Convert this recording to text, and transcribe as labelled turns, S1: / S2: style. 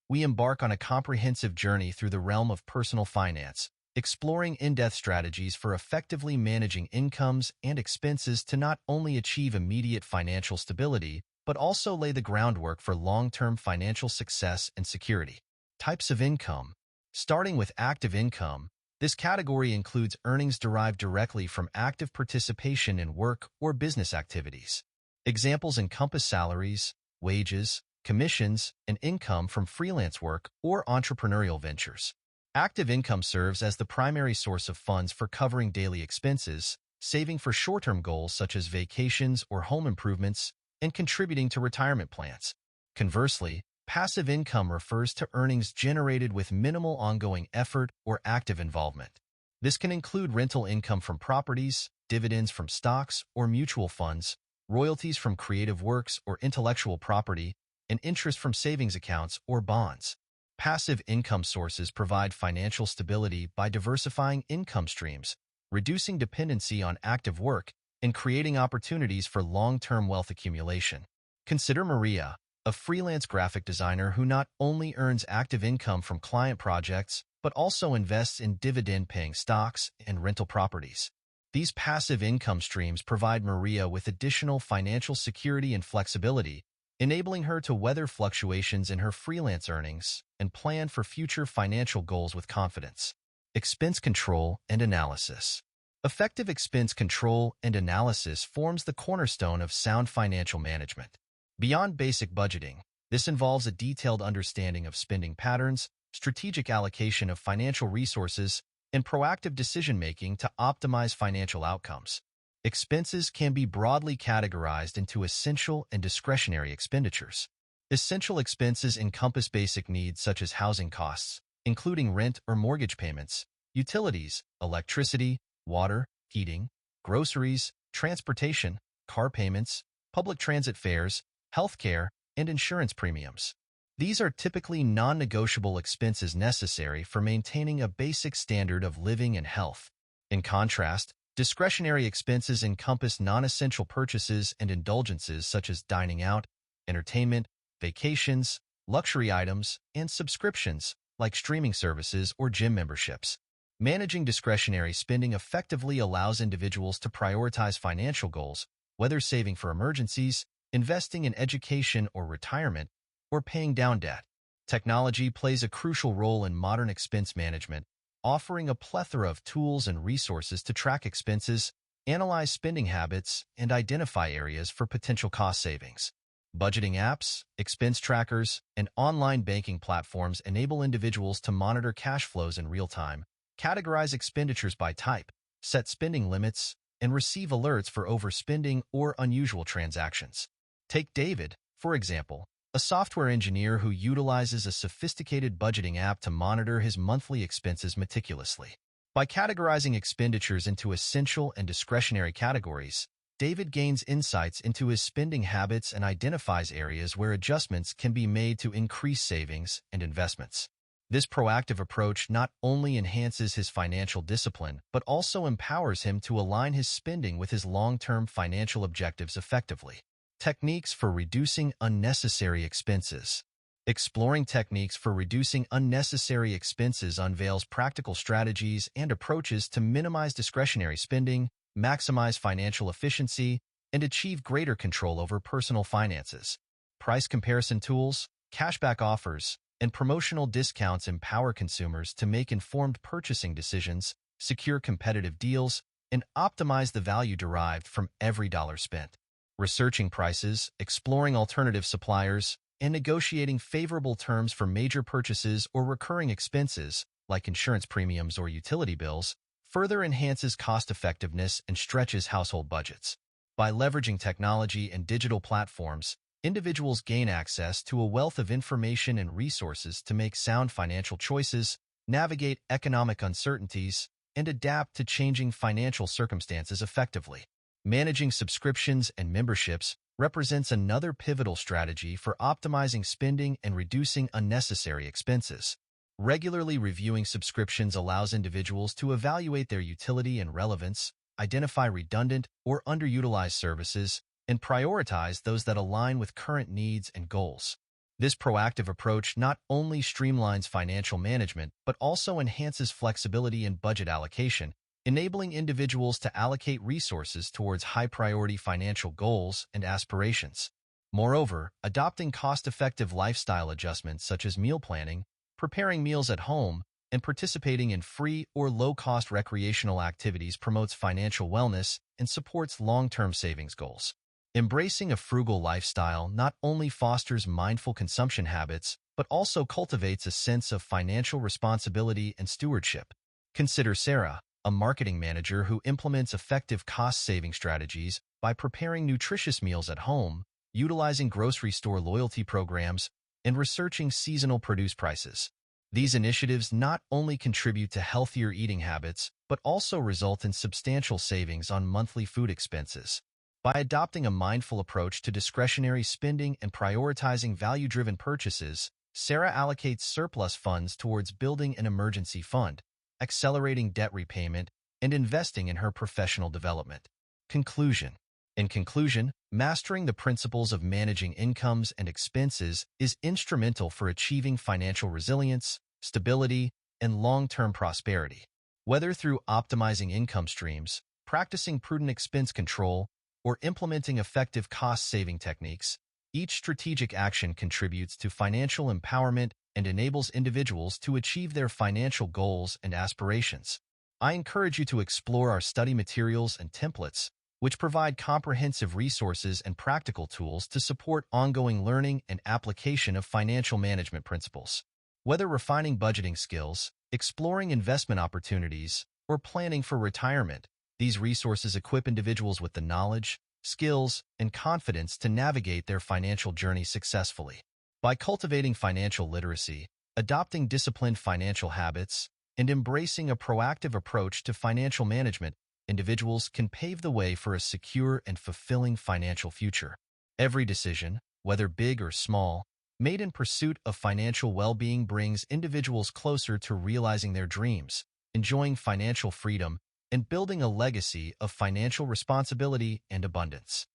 S1: we embark on a comprehensive journey through the realm of personal finance, exploring in-depth strategies for effectively managing incomes and expenses to not only achieve immediate financial stability, but also lay the groundwork for long-term financial success and security. Types of income. Starting with active income, this category includes earnings derived directly from active participation in work or business activities. Examples encompass salaries, wages, commissions, and income from freelance work or entrepreneurial ventures. Active income serves as the primary source of funds for covering daily expenses, saving for short-term goals such as vacations or home improvements, and contributing to retirement plans. Conversely, passive income refers to earnings generated with minimal ongoing effort or active involvement. This can include rental income from properties, dividends from stocks or mutual funds, royalties from creative works or intellectual property, and interest from savings accounts or bonds. Passive income sources provide financial stability by diversifying income streams, reducing dependency on active work, and creating opportunities for long-term wealth accumulation. Consider Maria, a freelance graphic designer who not only earns active income from client projects, but also invests in dividend-paying stocks and rental properties. These passive income streams provide Maria with additional financial security and flexibility, enabling her to weather fluctuations in her freelance earnings and plan for future financial goals with confidence. Expense control and analysis. Effective expense control and analysis forms the cornerstone of sound financial management. Beyond basic budgeting, this involves a detailed understanding of spending patterns, strategic allocation of financial resources, and proactive decision-making to optimize financial outcomes. Expenses can be broadly categorized into essential and discretionary expenditures. Essential expenses encompass basic needs such as housing costs, including rent or mortgage payments, utilities, electricity, water, heating, groceries, transportation, car payments, public transit fares, healthcare, and insurance premiums. These are typically non-negotiable expenses necessary for maintaining a basic standard of living and health. In contrast, discretionary expenses encompass non-essential purchases and indulgences such as dining out, entertainment, vacations, luxury items, and subscriptions like streaming services or gym memberships. Managing discretionary spending effectively allows individuals to prioritize financial goals, whether saving for emergencies, investing in education or retirement, or paying down debt. Technology plays a crucial role in modern expense management, offering a plethora of tools and resources to track expenses, analyze spending habits, and identify areas for potential cost savings. Budgeting apps, expense trackers, and online banking platforms enable individuals to monitor cash flows in real time, categorize expenditures by type, set spending limits, and receive alerts for overspending or unusual transactions. Take David, for example, a software engineer who utilizes a sophisticated budgeting app to monitor his monthly expenses meticulously. By categorizing expenditures into essential and discretionary categories, David gains insights into his spending habits and identifies areas where adjustments can be made to increase savings and investments. This proactive approach not only enhances his financial discipline, but also empowers him to align his spending with his long-term financial objectives effectively. Techniques for reducing unnecessary expenses. Exploring techniques for reducing unnecessary expenses unveils practical strategies and approaches to minimize discretionary spending, maximize financial efficiency, and achieve greater control over personal finances. Price comparison tools, cashback offers, and promotional discounts empower consumers to make informed purchasing decisions, secure competitive deals, and optimize the value derived from every dollar spent. Researching prices, exploring alternative suppliers, and negotiating favorable terms for major purchases or recurring expenses, like insurance premiums or utility bills, further enhances cost-effectiveness and stretches household budgets. By leveraging technology and digital platforms, individuals gain access to a wealth of information and resources to make sound financial choices, navigate economic uncertainties, and adapt to changing financial circumstances effectively. Managing subscriptions and memberships represents another pivotal strategy for optimizing spending and reducing unnecessary expenses. Regularly reviewing subscriptions allows individuals to evaluate their utility and relevance, identify redundant or underutilized services, and prioritize those that align with current needs and goals. This proactive approach not only streamlines financial management, but also enhances flexibility in budget allocation, enabling individuals to allocate resources towards high-priority financial goals and aspirations. Moreover, adopting cost-effective lifestyle adjustments such as meal planning, preparing meals at home, and participating in free or low-cost recreational activities promotes financial wellness and supports long-term savings goals. Embracing a frugal lifestyle not only fosters mindful consumption habits, but also cultivates a sense of financial responsibility and stewardship. Consider Sarah, a marketing manager who implements effective cost-saving strategies by preparing nutritious meals at home, utilizing grocery store loyalty programs, and researching seasonal produce prices. These initiatives not only contribute to healthier eating habits, but also result in substantial savings on monthly food expenses. By adopting a mindful approach to discretionary spending and prioritizing value-driven purchases, Sarah allocates surplus funds towards building an emergency fund, accelerating debt repayment, and investing in her professional development. Conclusion. In conclusion, mastering the principles of managing incomes and expenses is instrumental for achieving financial resilience, stability, and long-term prosperity. Whether through optimizing income streams, practicing prudent expense control, or implementing effective cost-saving techniques, each strategic action contributes to financial empowerment and enables individuals to achieve their financial goals and aspirations. I encourage you to explore our study materials and templates, which provide comprehensive resources and practical tools to support ongoing learning and application of financial management principles. Whether refining budgeting skills, exploring investment opportunities, or planning for retirement, these resources equip individuals with the knowledge, skills, and confidence to navigate their financial journey successfully. By cultivating financial literacy, adopting disciplined financial habits, and embracing a proactive approach to financial management, individuals can pave the way for a secure and fulfilling financial future. Every decision, whether big or small, made in pursuit of financial well-being brings individuals closer to realizing their dreams, enjoying financial freedom, and building a legacy of financial responsibility and abundance.